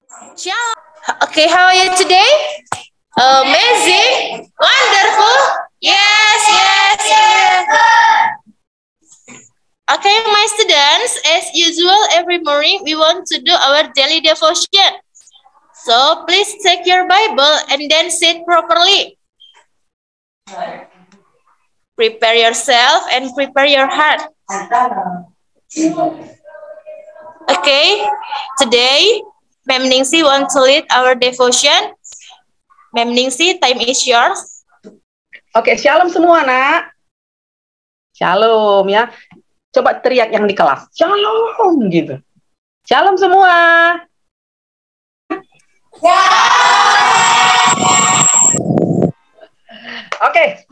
Ciao. Okay, how are you today? Amazing, wonderful. Yes, yes, yes. Okay, my students, as usual, every morning we want to do our daily devotion. So please take your Bible and then sit properly. Prepare yourself and prepare your heart. Okay, today Ma'am Ningsi want to lead our devotion. Ma'am Ningsi, time is yours. Oke, shalom semua anak. Shalom ya. Coba teriak yang di kelas. Shalom gitu. Shalom semua. Oke.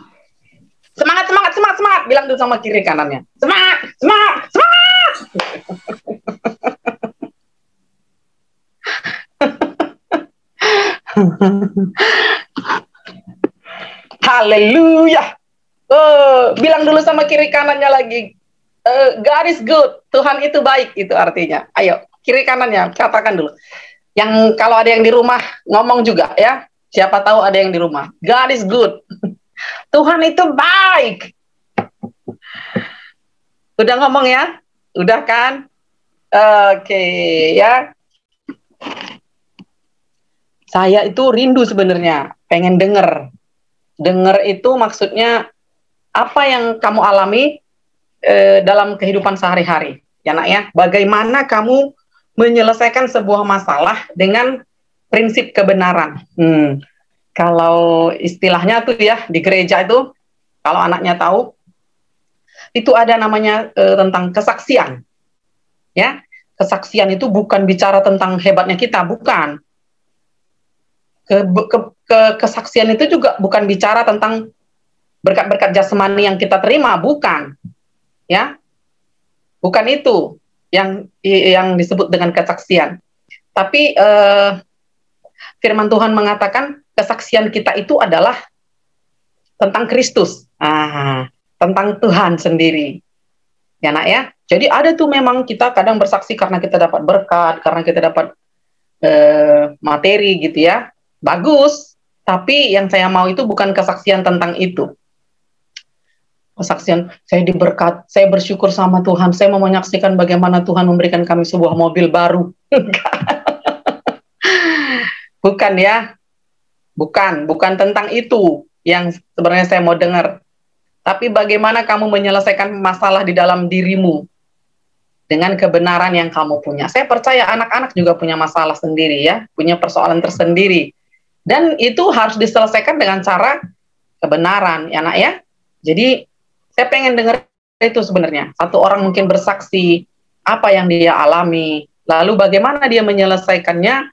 Semangat, semangat, semangat, semangat. Bilang dulu sama kiri kanannya. Semangat, semangat, semangat. Haleluya. Bilang dulu sama kiri kanannya lagi. God is good. Tuhan itu baik, itu artinya. Ayo, kiri kanannya katakan dulu. Yang kalau ada yang di rumah ngomong juga ya. Siapa tahu ada yang di rumah. God is good. Tuhan itu baik. Udah ngomong ya? Udah kan? Oke, ya. Saya itu rindu sebenarnya, pengen denger. Denger itu maksudnya apa yang kamu alami dalam kehidupan sehari-hari. Ya nak ya, bagaimana kamu menyelesaikan sebuah masalah dengan prinsip kebenaran. Kalau istilahnya tuh ya di gereja itu, kalau anaknya tahu, itu ada namanya tentang kesaksian. Ya, kesaksian itu bukan bicara tentang hebatnya kita, bukan. Kesaksian itu juga bukan bicara tentang berkat-berkat jasmani yang kita terima, bukan. Ya, bukan itu yang disebut dengan kesaksian. Tapi firman Tuhan mengatakan kesaksian kita itu adalah tentang Kristus, tentang Tuhan sendiri. Ya nak ya. Jadi ada tuh memang kita kadang bersaksi karena kita dapat berkat, karena kita dapat materi gitu ya. Bagus. Tapi yang saya mau itu bukan kesaksian tentang itu. Kesaksian saya diberkat, saya bersyukur sama Tuhan, saya mau menyaksikan bagaimana Tuhan memberikan kami sebuah mobil baru. Bukan ya. Bukan tentang itu yang sebenarnya saya mau dengar. Tapi bagaimana kamu menyelesaikan masalah di dalam dirimu dengan kebenaran yang kamu punya. Saya percaya anak-anak juga punya masalah sendiri ya, punya persoalan tersendiri. Dan itu harus diselesaikan dengan cara kebenaran, ya nak ya. Jadi saya pengen dengar itu sebenarnya. Satu orang mungkin bersaksi apa yang dia alami, lalu bagaimana dia menyelesaikannya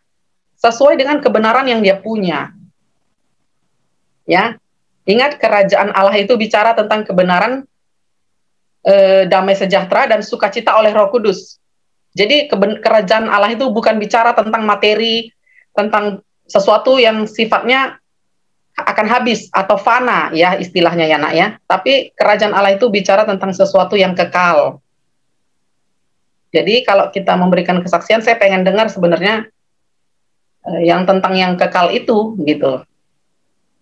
sesuai dengan kebenaran yang dia punya. Ya, ingat kerajaan Allah itu bicara tentang kebenaran, damai sejahtera dan sukacita oleh Roh Kudus. Jadi kerajaan Allah itu bukan bicara tentang materi, tentang sesuatu yang sifatnya akan habis atau fana ya istilahnya ya nak ya. Tapi kerajaan Allah itu bicara tentang sesuatu yang kekal. Jadi kalau kita memberikan kesaksian, saya pengen dengar sebenarnya yang tentang yang kekal itu gitu.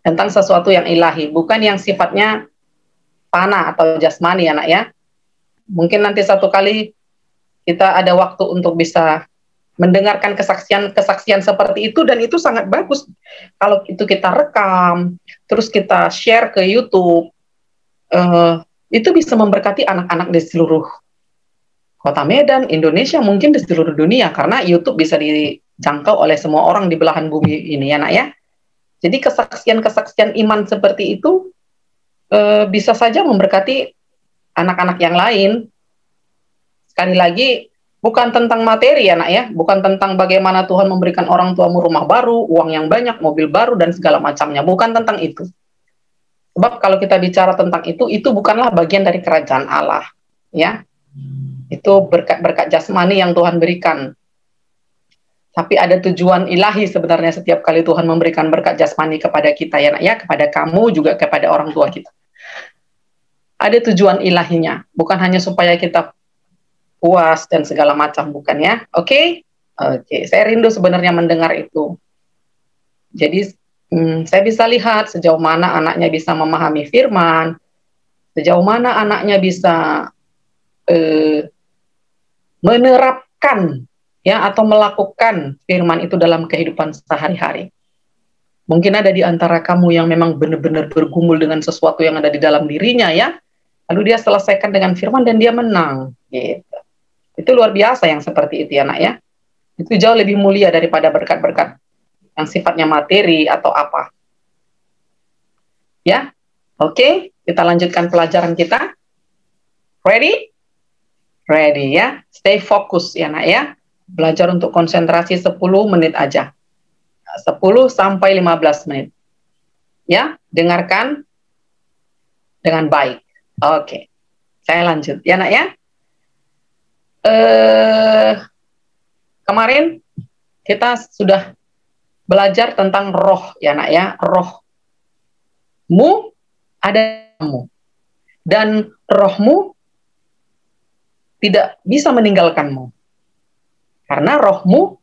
Tentang sesuatu yang ilahi, bukan yang sifatnya fana atau jasmani ya nak ya. Mungkin nanti satu kali kita ada waktu untuk bisa mendengarkan kesaksian seperti itu, dan itu sangat bagus kalau itu kita rekam terus kita share ke YouTube. Itu bisa memberkati anak-anak di seluruh kota Medan, Indonesia, mungkin di seluruh dunia, karena YouTube bisa dijangkau oleh semua orang di belahan bumi ini ya nak ya. Jadi kesaksian-kesaksian iman seperti itu bisa saja memberkati anak-anak yang lain. Sekali lagi, bukan tentang materi ya nak ya, bukan tentang bagaimana Tuhan memberikan orang tuamu rumah baru, uang yang banyak, mobil baru dan segala macamnya, bukan tentang itu. Sebab kalau kita bicara tentang itu bukanlah bagian dari kerajaan Allah, ya. Itu berkat-berkat jasmani yang Tuhan berikan. Tapi ada tujuan ilahi sebenarnya setiap kali Tuhan memberikan berkat jasmani kepada kita ya nak ya, kepada kamu juga kepada orang tua kita. Ada tujuan ilahinya, bukan hanya supaya kita puas dan segala macam, bukan ya. Oke? Oke, saya rindu sebenarnya mendengar itu. Jadi saya bisa lihat sejauh mana anaknya bisa memahami firman, sejauh mana anaknya bisa menerapkan ya atau melakukan firman itu dalam kehidupan sehari-hari. Mungkin ada di antara kamu yang memang benar-benar bergumul dengan sesuatu yang ada di dalam dirinya ya, lalu dia selesaikan dengan firman dan dia menang. Gitu. Itu luar biasa yang seperti itu ya nak ya. Itu jauh lebih mulia daripada berkat-berkat yang sifatnya materi atau apa. Ya, oke, kita lanjutkan pelajaran kita. Ready? Ready ya. Stay fokus ya nak ya. Belajar untuk konsentrasi 10 menit aja. 10 sampai 15 menit. Ya, dengarkan dengan baik. Oke. Saya lanjut ya nak ya. Kemarin kita sudah belajar tentang roh ya nak ya. Rohmu ada kamu. Dan rohmu tidak bisa meninggalkanmu. Karena rohmu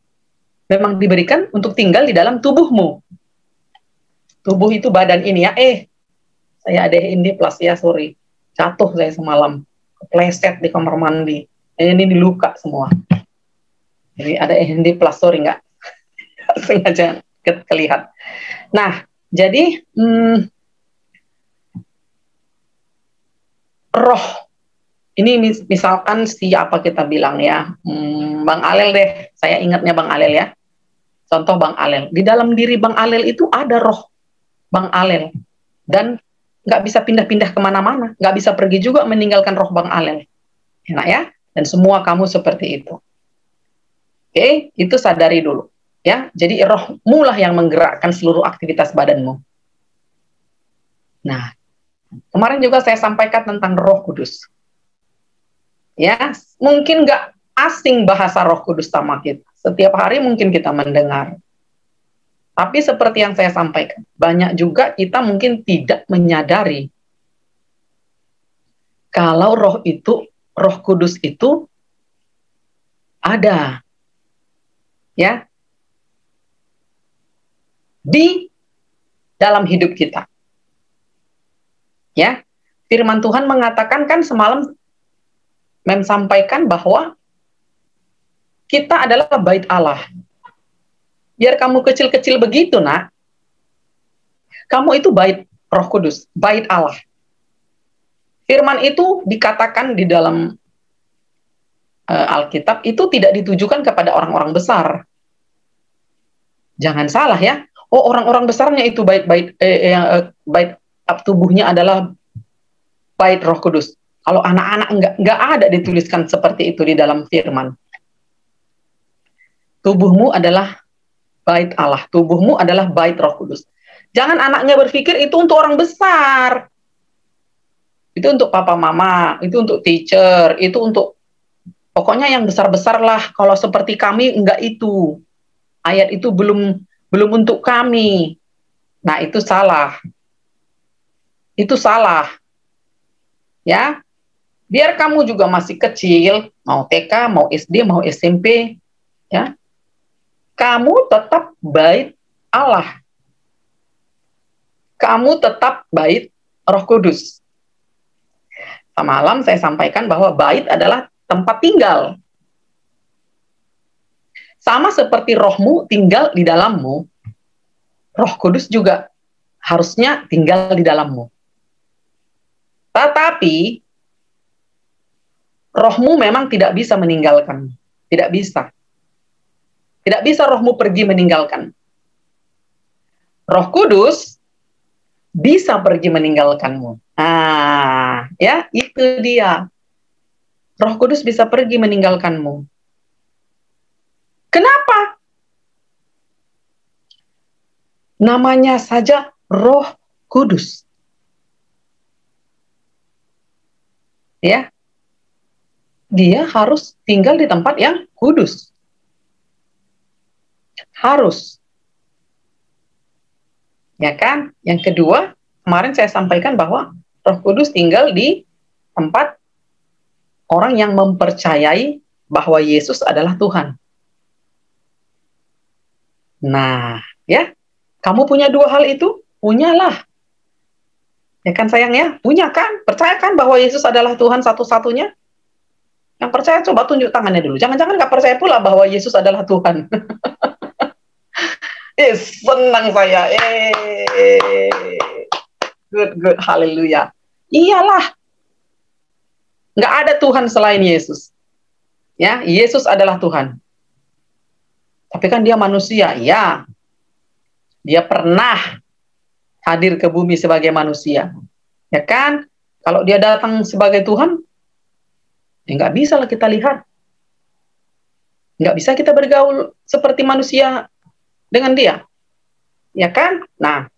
memang diberikan untuk tinggal di dalam tubuhmu. Tubuh itu badan ini ya. Saya ada ini plus ya, sorry. Jatuh saya semalam. Kepleset di kamar mandi. Ini diluka semua. Jadi ada ini plus, sorry nggak. Sengaja kelihatan. Nah, jadi roh. Ini misalkan siapa kita bilang ya. Bang Alel deh. Saya ingatnya Bang Alel ya. Contoh Bang Alel. Di dalam diri Bang Alel itu ada roh Bang Alel. Dan nggak bisa pindah-pindah kemana-mana. Nggak bisa pergi juga meninggalkan roh Bang Alel. Enak ya? Dan semua kamu seperti itu. Oke, itu sadari dulu. Ya, jadi rohmu lah yang menggerakkan seluruh aktivitas badanmu. Nah, kemarin juga saya sampaikan tentang Roh Kudus. Ya, mungkin nggak asing bahasa Roh Kudus sama kita. Setiap hari mungkin kita mendengar. Tapi seperti yang saya sampaikan, banyak juga kita mungkin tidak menyadari kalau Roh Kudus itu ada. Ya. Di dalam hidup kita. Ya. Firman Tuhan mengatakan kan semalam sampaikan bahwa kita adalah bait Allah. Biar kamu kecil-kecil begitu, nak. Kamu itu bait Roh Kudus, bait Allah. Firman itu dikatakan di dalam Alkitab itu tidak ditujukan kepada orang-orang besar. Jangan salah ya. Oh, orang-orang besarnya itu bait tubuhnya adalah bait Roh Kudus. Kalau anak-anak enggak ada dituliskan seperti itu di dalam firman. Tubuhmu adalah bait Allah. Tubuhmu adalah bait Roh Kudus. Jangan anaknya berpikir itu untuk orang besar. Itu untuk papa mama, itu untuk teacher, itu untuk pokoknya yang besar-besar lah. Kalau seperti kami enggak itu. Ayat itu belum untuk kami. Nah, itu salah. Itu salah. Ya. Biar kamu juga masih kecil, mau TK, mau SD, mau SMP, ya. Kamu tetap bait Allah. Kamu tetap bait Roh Kudus. Semalam saya sampaikan bahwa bait adalah tempat tinggal. Sama seperti rohmu tinggal di dalammu, Roh Kudus juga harusnya tinggal di dalammu. Tetapi rohmu memang tidak bisa meninggalkan. Tidak bisa. Tidak bisa rohmu pergi meninggalkan. Roh Kudus bisa pergi meninggalkanmu. Ya, itu dia. Roh Kudus bisa pergi meninggalkanmu. Kenapa? Namanya saja Roh Kudus. Ya. Dia harus tinggal di tempat yang kudus. Harus. Ya kan? Yang kedua, kemarin saya sampaikan bahwa Roh Kudus tinggal di tempat orang yang mempercayai bahwa Yesus adalah Tuhan. Nah, ya, kamu punya dua hal itu? Punyalah. Ya kan sayang ya? Punya kan? Percaya kan bahwa Yesus adalah Tuhan satu-satunya? Yang percaya coba tunjuk tangannya dulu. Jangan-jangan nggak percaya pula bahwa Yesus adalah Tuhan. Senang saya. Good, good, haleluya. Iyalah, nggak ada Tuhan selain Yesus. Ya, Yesus adalah Tuhan. Tapi kan dia manusia, ya. Dia pernah hadir ke bumi sebagai manusia. Ya kan? Kalau dia datang sebagai Tuhan, ya nggak bisa lah kita lihat. Nggak bisa kita bergaul seperti manusia dengan dia. Ya kan? Nah,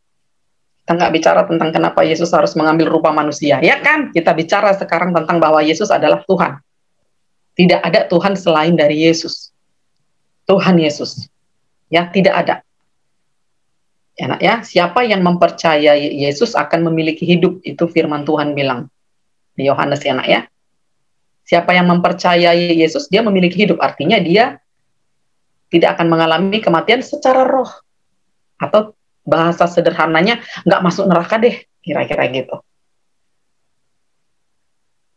kita nggak bicara tentang kenapa Yesus harus mengambil rupa manusia. Ya kan? Kita bicara sekarang tentang bahwa Yesus adalah Tuhan. Tidak ada Tuhan selain dari Yesus. Tuhan Yesus. Ya, tidak ada. Ya, nak, ya, siapa yang mempercayai Yesus akan memiliki hidup, itu firman Tuhan bilang di Yohanes, ya nak ya. Siapa yang mempercayai Yesus, dia memiliki hidup. Artinya dia tidak akan mengalami kematian secara roh. Atau bahasa sederhananya, nggak masuk neraka deh, kira-kira gitu.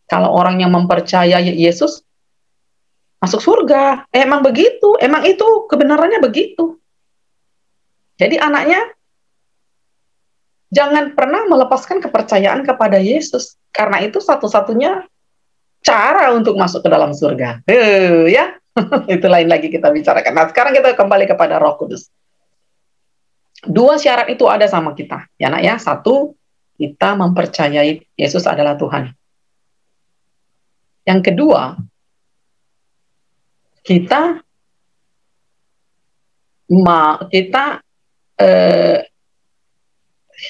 Kalau orang yang mempercayai Yesus, masuk surga. Emang begitu, emang itu kebenarannya begitu. Jadi anaknya, jangan pernah melepaskan kepercayaan kepada Yesus. Karena itu satu-satunya cara untuk masuk ke dalam surga. Ya, itu lain lagi kita bicarakan. Nah, sekarang kita kembali kepada Roh Kudus. Dua syarat itu ada sama kita, ya nak ya. Satu, kita mempercayai Yesus adalah Tuhan. Yang kedua, kita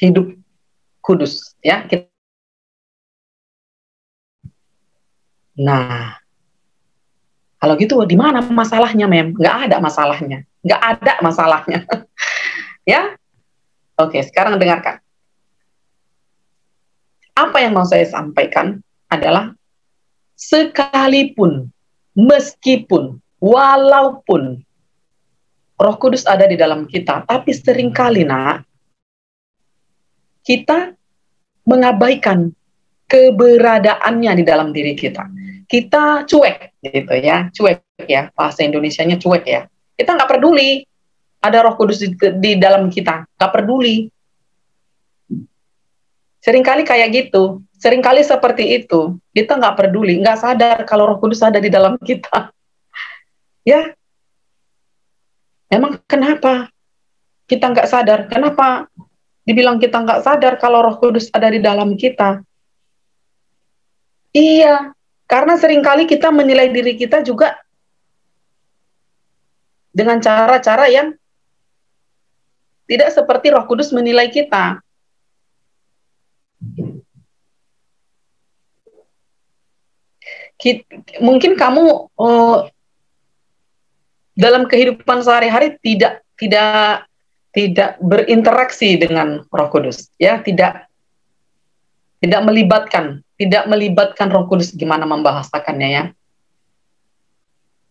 hidup kudus, ya. Nah, kalau gitu di mana masalahnya, Mem? Nggak ada masalahnya, nggak ada masalahnya. Ya, oke. Sekarang dengarkan. Apa yang mau saya sampaikan adalah sekalipun, meskipun, walaupun Roh Kudus ada di dalam kita, tapi seringkali nak, kita mengabaikan keberadaannya di dalam diri kita. Kita cuek, gitu ya, cuek ya, bahasa Indonesianya cuek ya. Kita nggak peduli ada Roh Kudus di dalam kita, nggak peduli. Seringkali kayak gitu, seringkali seperti itu. Kita nggak peduli, nggak sadar kalau Roh Kudus ada di dalam kita. Ya, emang kenapa kita nggak sadar? Kenapa dibilang kita nggak sadar kalau Roh Kudus ada di dalam kita? Iya, karena seringkali kita menilai diri kita juga dengan cara-cara yang tidak seperti Roh Kudus menilai kita. Mungkin kamu dalam kehidupan sehari-hari tidak berinteraksi dengan Roh Kudus, ya, tidak melibatkan Roh Kudus gimana membahasakannya, ya.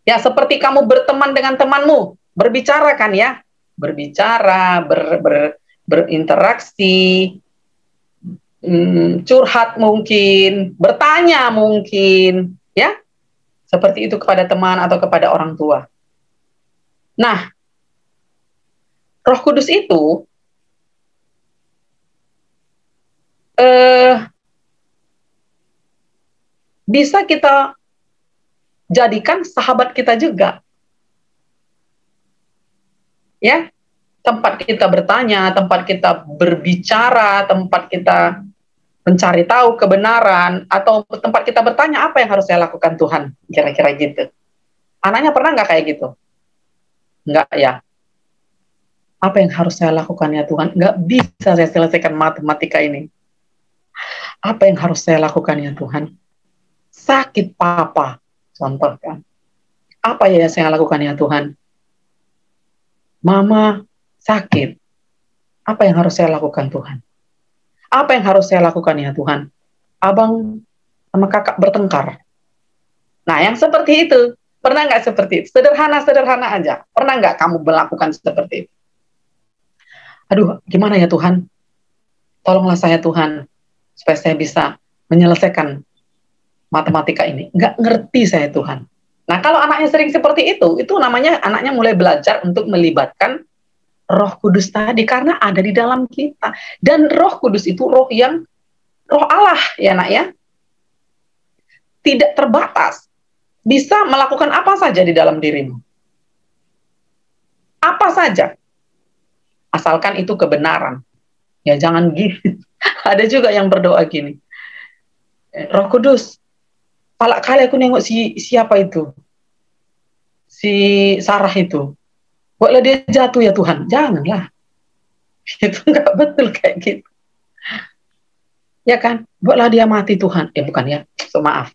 Ya, seperti kamu berteman dengan temanmu, berbicara kan, ya, berbicara, berinteraksi, curhat mungkin, bertanya mungkin, ya, seperti itu kepada teman atau kepada orang tua. Nah, Roh Kudus itu bisa kita jadikan sahabat kita juga. Ya, tempat kita bertanya, tempat kita berbicara, tempat kita mencari tahu kebenaran, atau tempat kita bertanya, apa yang harus saya lakukan Tuhan? Kira-kira gitu. Anaknya pernah nggak kayak gitu? Nggak ya? Apa yang harus saya lakukan ya Tuhan? Nggak bisa saya selesaikan matematika ini. Apa yang harus saya lakukan ya Tuhan? Sakit papa, contoh kan. Apa ya yang saya lakukan ya Tuhan? Mama sakit. Apa yang harus saya lakukan Tuhan? Apa yang harus saya lakukan ya Tuhan? Abang sama kakak bertengkar. Nah, yang seperti itu, Pernah nggak seperti itu? Sederhana-sederhana aja. Pernah nggak kamu melakukan seperti itu? Aduh, gimana ya Tuhan? Tolonglah saya Tuhan, supaya saya bisa menyelesaikan matematika ini. Nggak ngerti saya Tuhan. Nah, kalau anaknya sering seperti itu namanya anaknya mulai belajar untuk melibatkan Roh Kudus tadi, karena ada di dalam kita. Dan Roh Kudus itu roh Allah, ya nak ya. Tidak terbatas. Bisa melakukan apa saja di dalam dirimu. Apa saja. Asalkan itu kebenaran. Ya jangan gini. Ada juga yang berdoa gini. Roh Kudus, palak kali aku nengok siapa itu? Si Sarah itu. Buatlah dia jatuh ya Tuhan. Janganlah. Itu nggak betul kayak gitu. Ya kan? Buatlah dia mati Tuhan. Bukan ya. Maaf.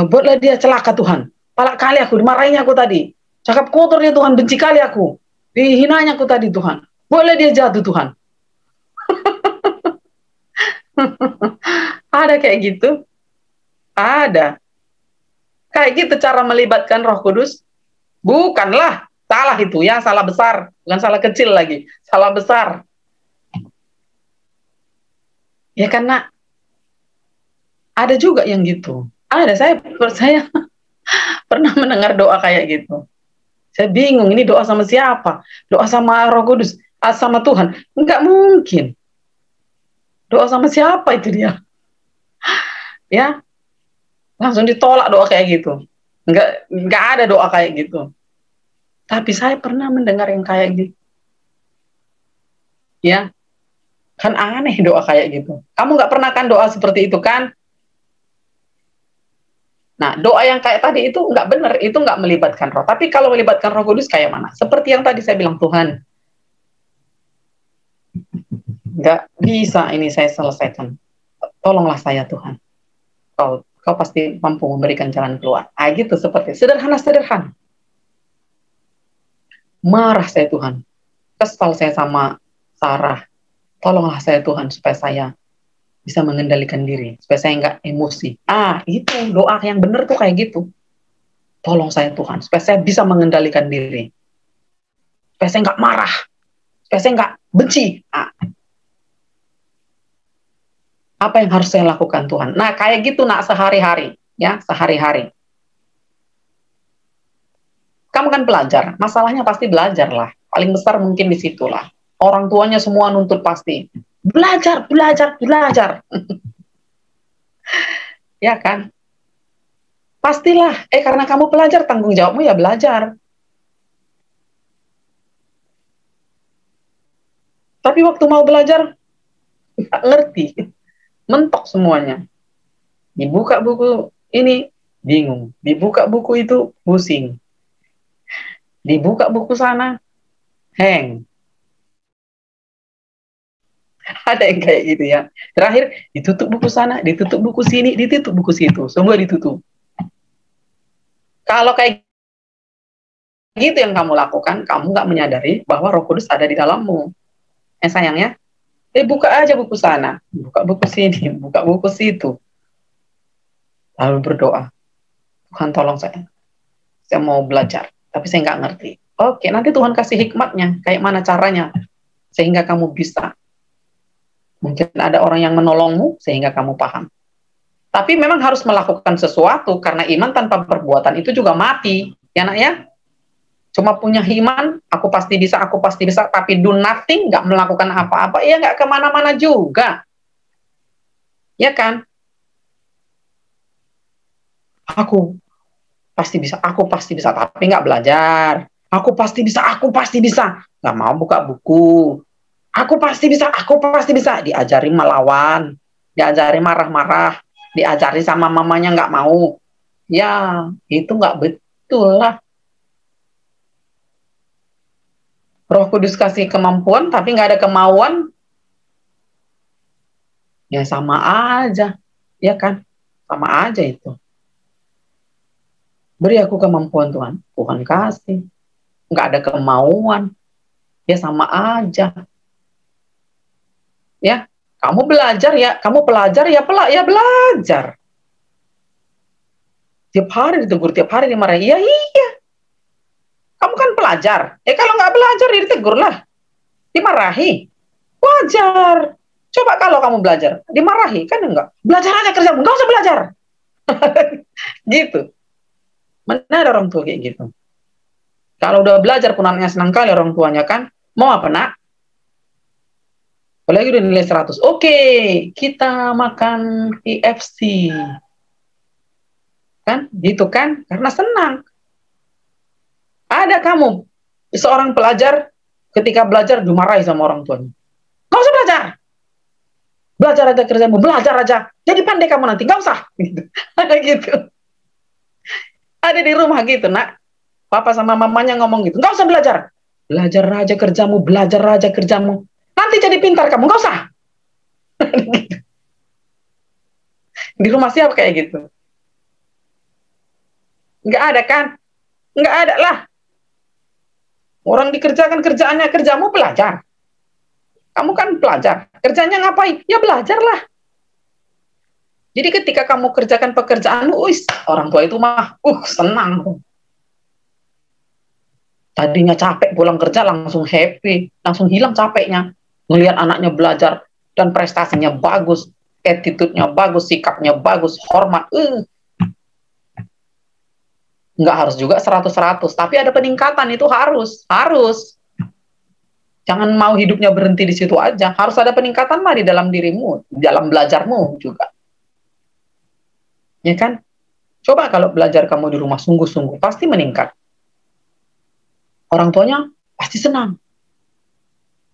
Buatlah dia celaka Tuhan. Palak kali aku, dimarahinnya aku tadi. Cakap kotornya Tuhan, benci kali aku. Dihinanya aku tadi Tuhan. Buatlah dia jatuh Tuhan. Ada kayak gitu? Ada. Kayak gitu cara melibatkan Roh Kudus? Bukanlah. Salah itu ya, salah besar. Bukan salah kecil lagi. Salah besar. Ya karena ada juga yang gitu. Ada, saya pernah mendengar doa kayak gitu. Saya bingung, ini doa sama siapa? Doa sama Roh Kudus? Sama Tuhan? Enggak mungkin. Doa sama siapa itu dia? Ya, langsung ditolak doa kayak gitu. Enggak ada doa kayak gitu. Tapi saya pernah mendengar yang kayak gitu. Ya, kan aneh doa kayak gitu. Kamu nggak pernah kan doa seperti itu kan? Nah, doa yang kayak tadi itu nggak benar, itu nggak melibatkan roh. Tapi kalau melibatkan Roh Kudus kayak mana? Seperti yang tadi saya bilang, Tuhan, nggak bisa ini saya selesaikan. Tolonglah saya Tuhan. Kau pasti mampu memberikan jalan keluar. Gitu seperti sederhana-sederhana. Marah saya Tuhan. Kesal saya sama Sarah. Tolonglah saya Tuhan supaya saya bisa mengendalikan diri, supaya saya nggak emosi. Itu doa yang benar tuh kayak gitu. Tolong saya Tuhan, supaya saya bisa mengendalikan diri. Supaya saya nggak marah. Supaya saya nggak benci. Apa yang harus saya lakukan Tuhan? Nah, kayak gitu nak sehari-hari. Ya, sehari-hari. Kamu kan belajar, masalahnya pasti belajar lah. Paling besar mungkin di situlah. Orang tuanya semua nuntut pasti. Belajar, belajar, belajar. Ya kan? Pastilah. Karena kamu pelajar, tanggung jawabmu ya belajar. Tapi waktu mau belajar, nggak ngerti. Mentok semuanya. Dibuka buku ini, bingung. Dibuka buku itu, pusing. Dibuka buku sana, hang. Ada yang kayak gitu ya. Terakhir, ditutup buku sana, ditutup buku sini, ditutup buku situ. Semua ditutup. Kalau kayak gitu yang kamu lakukan, kamu nggak menyadari bahwa Roh Kudus ada di dalammu. Sayangnya, buka aja buku sana, buka buku sini, buka buku situ. Lalu berdoa, Tuhan tolong saya mau belajar, tapi saya nggak ngerti. Oke, nanti Tuhan kasih hikmatnya, kayak mana caranya, sehingga kamu bisa. Mungkin ada orang yang menolongmu, sehingga kamu paham. Tapi memang harus melakukan sesuatu, karena iman tanpa perbuatan itu juga mati. Ya nak ya? Cuma punya iman, aku pasti bisa, tapi do nothing, nggak melakukan apa-apa, ya nggak kemana-mana juga. Ya kan? Aku pasti bisa, tapi nggak belajar. Aku pasti bisa, nggak mau buka buku. Aku pasti bisa, diajari melawan, diajari marah-marah, diajari sama mamanya nggak mau. Ya, itu nggak betul lah. Roh Kudus kasih kemampuan, tapi nggak ada kemauan, ya sama aja, ya kan? Sama aja itu. Beri aku kemampuan Tuhan, Tuhan kasih. Nggak ada kemauan, ya sama aja. Ya, kamu belajar ya, kamu pelajar ya, belajar. Tiap hari ditegur, tiap hari dimarahi. Iya, iya. Kamu kan pelajar. Kalau nggak belajar, ya ditegur lah. Dimarahi. Wajar. Coba kalau kamu belajar, dimarahi. Kan enggak. Belajar aja kerjamu, nggak usah belajar. Gitu. Mana ada orang tua kayak gitu. Kalau udah belajar pun anaknya senang kali orang tuanya kan. Mau apa nak? Apalagi udah nilai 100. Oke, kita makan KFC. Kan? Gitu kan? Karena senang. Ada kamu, seorang pelajar, ketika belajar dimarahi sama orang tuanya. Nggak usah belajar. Belajar aja kerjamu, belajar aja. Jadi pandai kamu nanti, nggak usah. Gitu. Ada gitu. Ada di rumah gitu, nak. Papa sama mamanya ngomong gitu, nggak usah belajar. Belajar aja kerjamu, belajar aja kerjamu. Nanti jadi pintar kamu, nggak usah. Di rumah siapa kayak gitu? Nggak ada kan? Nggak ada lah. Orang dikerjakan kerjaannya, kerjamu belajar. Kamu kan pelajar. Kerjanya ngapain? Ya belajarlah. Jadi ketika kamu kerjakan pekerjaanmu, orang tua itu mah, senang. Tadinya capek pulang kerja langsung happy, langsung hilang capeknya. Ngelihat anaknya belajar dan prestasinya bagus, attitude-nya bagus, sikapnya bagus, hormat. Nggak harus juga 100-100, tapi ada peningkatan, itu harus. Jangan mau hidupnya berhenti di situ aja. Harus ada peningkatan mah di dalam dirimu, di dalam belajarmu juga. Ya kan? Coba kalau belajar kamu di rumah sungguh-sungguh, pasti meningkat. Orang tuanya pasti senang.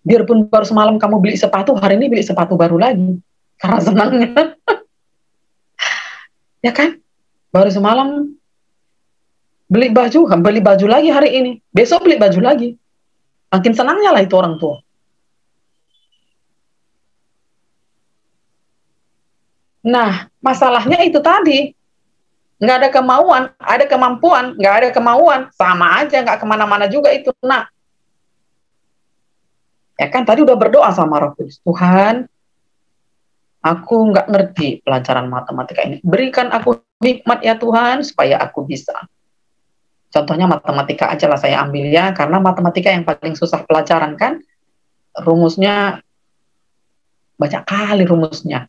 Biarpun baru semalam kamu beli sepatu, hari ini beli sepatu baru lagi. Karena senangnya. Ya kan? Baru semalam beli baju lagi hari ini. Besok beli baju lagi. Makin senangnya lah itu orang tua. Nah, masalahnya itu tadi. Nggak ada kemauan, ada kemampuan, nggak ada kemauan. Sama aja, nggak kemana-mana juga itu. Nah, ya kan tadi udah berdoa sama Roh Kudus. Tuhan, aku nggak ngerti pelajaran matematika ini. Berikan aku hikmat ya Tuhan, supaya aku bisa. Contohnya matematika aja lah saya ambil ya, karena matematika yang paling susah pelajaran kan, rumusnya banyak kali rumusnya.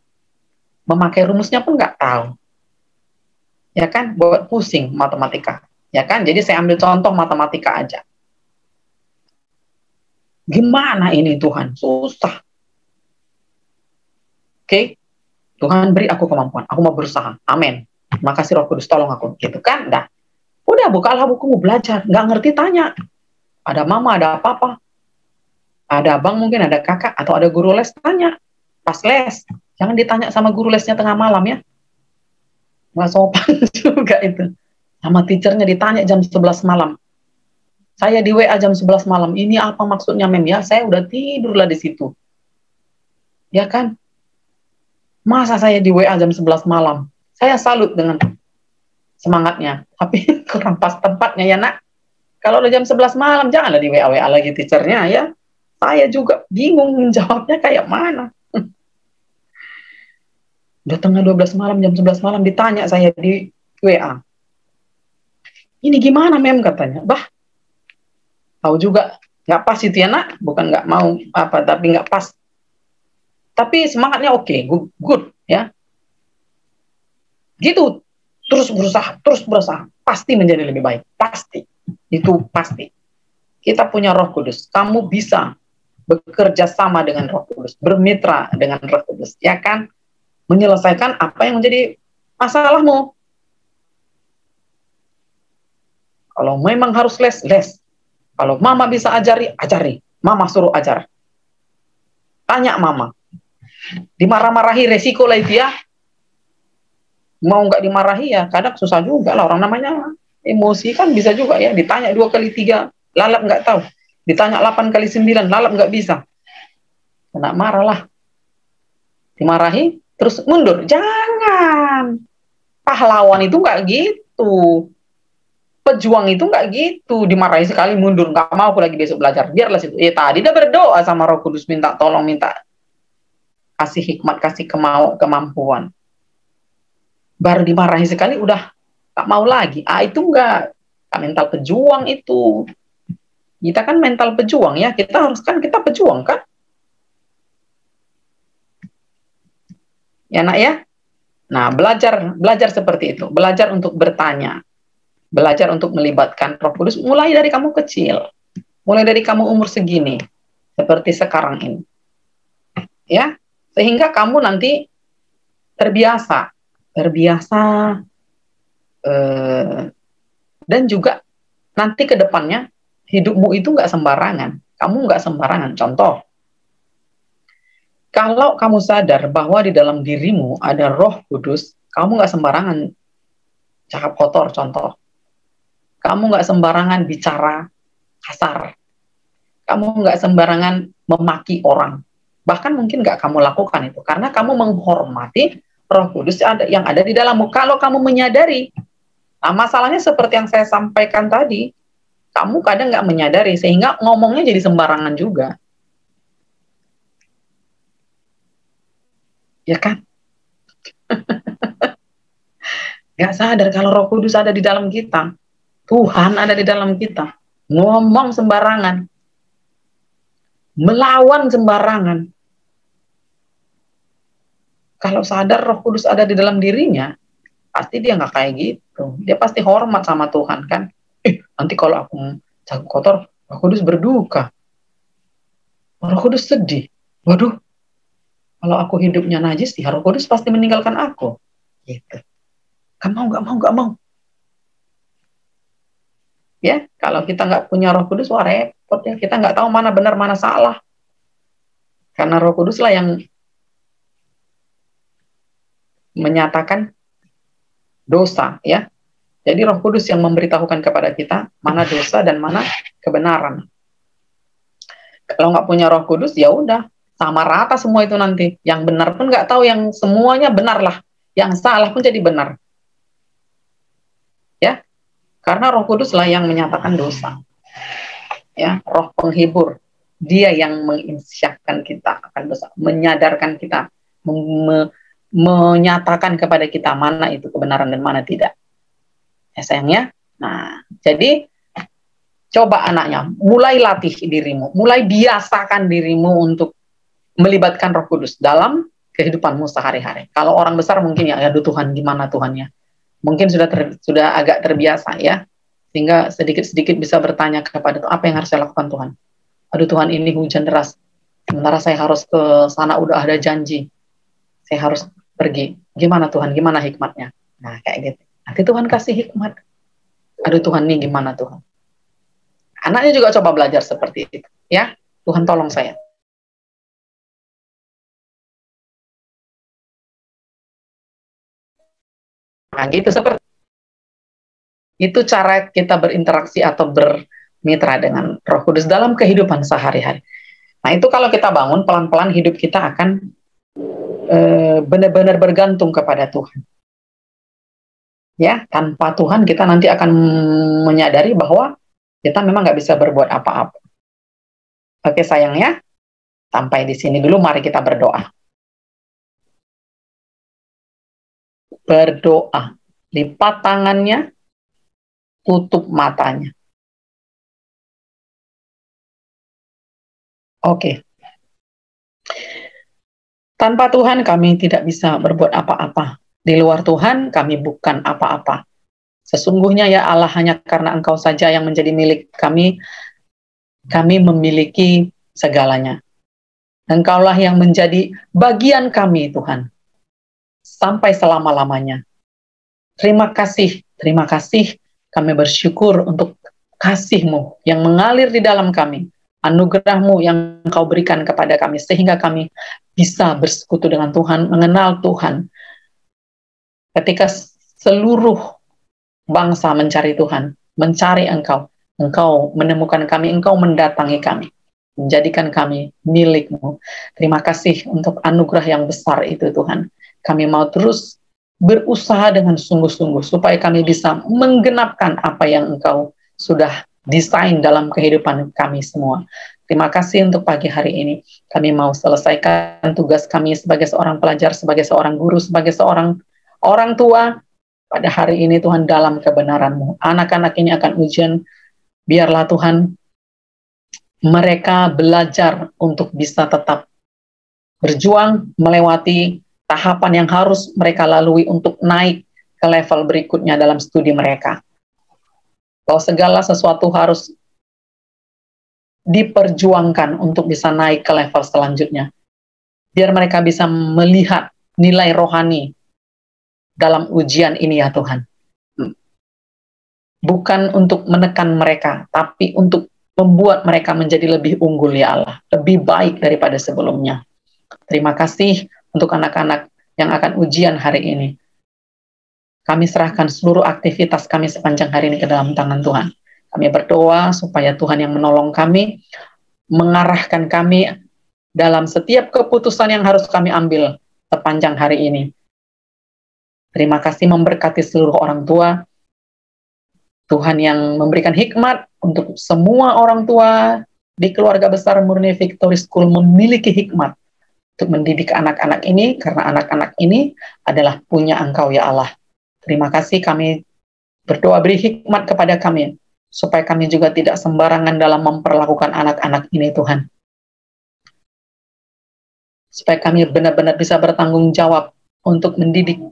Memakai rumusnya pun nggak tahu. Ya kan, buat pusing matematika. Ya kan, jadi saya ambil contoh matematika aja. Gimana ini Tuhan? Susah. Oke, Tuhan beri aku kemampuan. Aku mau berusaha. Amin. Makasih Roh Kudus, tolong aku. Gitu kan, dah. Udah, bukalah bukumu, belajar. Nggak ngerti, tanya. Ada mama, ada papa. Ada abang mungkin, ada kakak, atau ada guru les, tanya. Pas les. Jangan ditanya sama guru lesnya tengah malam ya. Nggak sopan juga itu. Sama teachernya ditanya jam 11 malam. Saya di WA jam 11 malam. Ini apa maksudnya, Mem? Ya, saya udah tidur lah di situ. Ya kan? Masa saya di WA jam 11 malam? Saya salut dengan semangatnya, tapi kurang pas tempatnya ya nak. Kalau udah jam 11 malam, janganlah di WA lagi teachernya ya. Saya juga bingung menjawabnya kayak mana. Udah tengah 12 malam, jam 11 malam ditanya saya di WA. Ini gimana Mem katanya. Bah, tahu juga nggak pas itu ya nak. Bukan nggak mau apa, tapi nggak pas. Tapi semangatnya oke, good ya. Gitu. Terus berusaha, pasti menjadi lebih baik, pasti, itu pasti. Kita punya Roh Kudus, kamu bisa bekerja sama dengan Roh Kudus, bermitra dengan Roh Kudus, ya kan, menyelesaikan apa yang menjadi masalahmu. Kalau memang harus les, kalau mama bisa ajari, mama suruh ajar, tanya mama, dimarah-marahi resiko lah itu ya. Mau nggak dimarahi ya kadang susah juga lah, orang namanya emosi kan, bisa juga ya ditanya 2 kali 3 lalap nggak tahu, ditanya 8 kali 9 lalap nggak bisa, kena marah lah, dimarahi terus mundur. Jangan, pahlawan itu nggak gitu, pejuang itu nggak gitu, dimarahi sekali mundur, nggak mau aku lagi besok belajar, biarlah situ. Tadi udah berdoa sama Roh Kudus, minta tolong, minta kasih hikmat, kasih kemampuan. Baru dimarahi sekali udah tak mau lagi. Itu enggak mental pejuang itu. Kita kan mental pejuang ya, kita pejuang kan? Ya nak ya. Nah, belajar seperti itu, belajar untuk bertanya, belajar untuk melibatkan Roh Kudus mulai dari kamu kecil, mulai dari kamu umur segini, seperti sekarang ini. Ya, sehingga kamu nanti terbiasa dan juga nanti ke depannya hidupmu itu nggak sembarangan, kamu nggak sembarangan. Contoh, kalau kamu sadar bahwa di dalam dirimu ada Roh Kudus, kamu nggak sembarangan cakap kotor. Contoh, kamu nggak sembarangan bicara kasar, kamu nggak sembarangan memaki orang, bahkan mungkin nggak kamu lakukan itu karena kamu menghormati Roh Kudus yang ada di dalammu. Kalau kamu menyadari, nah masalahnya seperti yang saya sampaikan tadi, kamu kadang nggak menyadari sehingga ngomongnya jadi sembarangan juga, ya kan? Nggak sadar kalau Roh Kudus ada di dalam kita, Tuhan ada di dalam kita, ngomong sembarangan, melawan sembarangan. Kalau sadar Roh Kudus ada di dalam dirinya, pasti dia nggak kayak gitu. Dia pasti hormat sama Tuhan kan. Nanti kalau aku cakap kotor, Roh Kudus berduka. Roh Kudus sedih. Waduh, kalau aku hidupnya najis, ya Roh Kudus pasti meninggalkan aku. Gitu. Gak mau. Ya, kalau kita nggak punya Roh Kudus, wah repot ya. Kita nggak tahu mana benar, mana salah. Karena Roh Kudus lah yang menyatakan dosa, ya. Jadi Roh Kudus yang memberitahukan kepada kita mana dosa dan mana kebenaran. Kalau nggak punya Roh Kudus, ya udah sama rata semua itu nanti. Yang benar pun nggak tahu, yang semuanya benar lah. Yang salah pun jadi benar. Ya, karena Roh Kudus lah yang menyatakan dosa. Ya, Roh penghibur, dia yang menginsyafkan kita akan dosa, menyadarkan kita, menyatakan kepada kita mana itu kebenaran dan mana tidak. Ya sayangnya. Nah, jadi coba anaknya, mulai latih dirimu, mulai biasakan dirimu untuk melibatkan Roh Kudus dalam kehidupanmu sehari-hari. Kalau orang besar mungkin ya, aduh Tuhan, gimana Tuhannya? Mungkin sudah agak terbiasa ya, sehingga sedikit-sedikit bisa bertanya kepada Tuhan, apa yang harus saya lakukan Tuhan? Aduh Tuhan, ini hujan deras, sementara saya harus ke sana, udah ada janji, saya harus pergi. Gimana Tuhan? Gimana hikmatnya? Nah, kayak gitu. Nanti Tuhan kasih hikmat. Aduh Tuhan, ini gimana Tuhan? Anaknya juga coba belajar seperti itu. Ya, Tuhan tolong saya. Nah, gitu seperti itu cara kita berinteraksi atau bermitra dengan Roh Kudus dalam kehidupan sehari-hari. Nah, itu kalau kita bangun, pelan-pelan hidup kita akan benar-benar bergantung kepada Tuhan. Ya, tanpa Tuhan kita nanti akan menyadari bahwa kita memang nggak bisa berbuat apa-apa. Oke sayangnya, sampai di sini dulu, mari kita berdoa. Berdoa, lipat tangannya, tutup matanya. Oke. Tanpa Tuhan kami tidak bisa berbuat apa-apa. Di luar Tuhan kami bukan apa-apa. Sesungguhnya ya Allah, hanya karena Engkau saja yang menjadi milik kami memiliki segalanya. Engkaulah yang menjadi bagian kami Tuhan, sampai selama-lamanya. Terima kasih kami bersyukur untuk kasih-Mu yang mengalir di dalam kami, anugerah-Mu yang Engkau berikan kepada kami, sehingga kami bisa bersekutu dengan Tuhan, mengenal Tuhan. Ketika seluruh bangsa mencari Tuhan, mencari Engkau menemukan kami, Engkau mendatangi kami, menjadikan kami milik-Mu. Terima kasih untuk anugerah yang besar itu Tuhan. Kami mau terus berusaha dengan sungguh-sungguh supaya kami bisa menggenapkan apa yang Engkau sudah desain dalam kehidupan kami semua. Terima kasih untuk pagi hari ini. Kami mau selesaikan tugas kami sebagai seorang pelajar, sebagai seorang guru, sebagai seorang orang tua, pada hari ini Tuhan dalam kebenaran-Mu. Anak-anak ini akan ujian, biarlah Tuhan mereka belajar untuk bisa tetap berjuang melewati tahapan yang harus mereka lalui untuk naik ke level berikutnya dalam studi mereka. Bahwa segala sesuatu harus diperjuangkan untuk bisa naik ke level selanjutnya. Biar mereka bisa melihat nilai rohani dalam ujian ini ya Tuhan. Bukan untuk menekan mereka, tapi untuk membuat mereka menjadi lebih unggul ya Allah, lebih baik daripada sebelumnya. Terima kasih untuk anak-anak yang akan ujian hari ini. Kami serahkan seluruh aktivitas kami sepanjang hari ini ke dalam tangan Tuhan. Kami berdoa supaya Tuhan yang menolong kami, mengarahkan kami dalam setiap keputusan yang harus kami ambil sepanjang hari ini. Terima kasih memberkati seluruh orang tua. Tuhan yang memberikan hikmat untuk semua orang tua di keluarga besar Murni Victory School memiliki hikmat untuk mendidik anak-anak ini, karena anak-anak ini adalah punya Engkau ya Allah. Terima kasih, kami berdoa beri hikmat kepada kami, supaya kami juga tidak sembarangan dalam memperlakukan anak-anak ini Tuhan. Supaya kami benar-benar bisa bertanggung jawab untuk mendidik,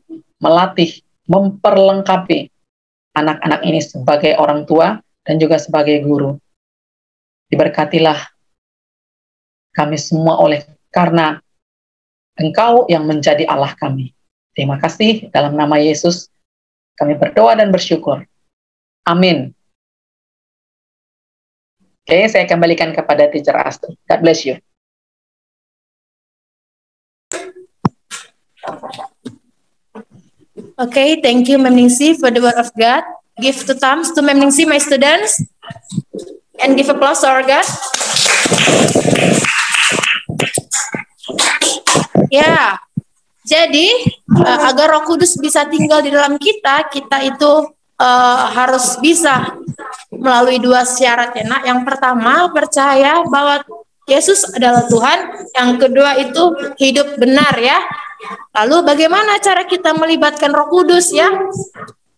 melatih, memperlengkapi anak-anak ini sebagai orang tua dan juga sebagai guru. Diberkatilah kami semua karena Engkau yang menjadi Allah kami. Terima kasih, dalam nama Yesus kami berdoa dan bersyukur. Amin. Oke, saya kembalikan kepada Teacher Astrid. God bless you. Okay, thank you, Ma'am Ningsi, for the word of God. Give two thumbs to Ma'am Ningsi, my students, and give applause to our God. Ya, jadi agar Roh Kudus bisa tinggal di dalam kita, kita itu harus bisa melalui dua syarat ya, Nak. Yang pertama, percaya bahwa Yesus adalah Tuhan. Yang kedua itu hidup benar ya. Lalu bagaimana cara kita melibatkan Roh Kudus ya?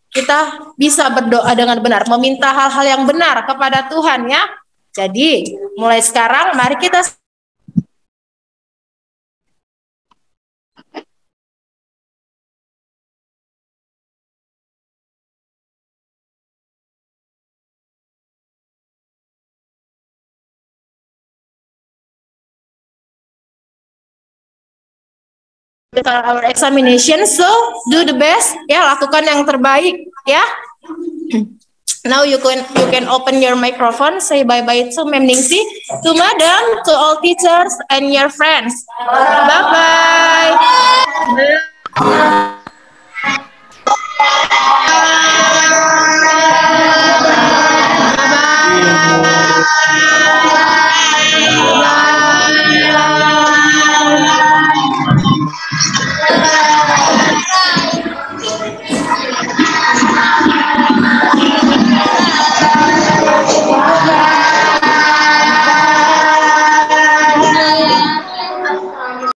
Kita bisa berdoa dengan benar, meminta hal-hal yang benar kepada Tuhan ya. Jadi mulai sekarang mari kita our examination, so do the best ya, lakukan yang terbaik ya. Now you can open your microphone, say bye bye to Ma'am Ningsi, to Madam, to all teachers and your friends. Bye bye.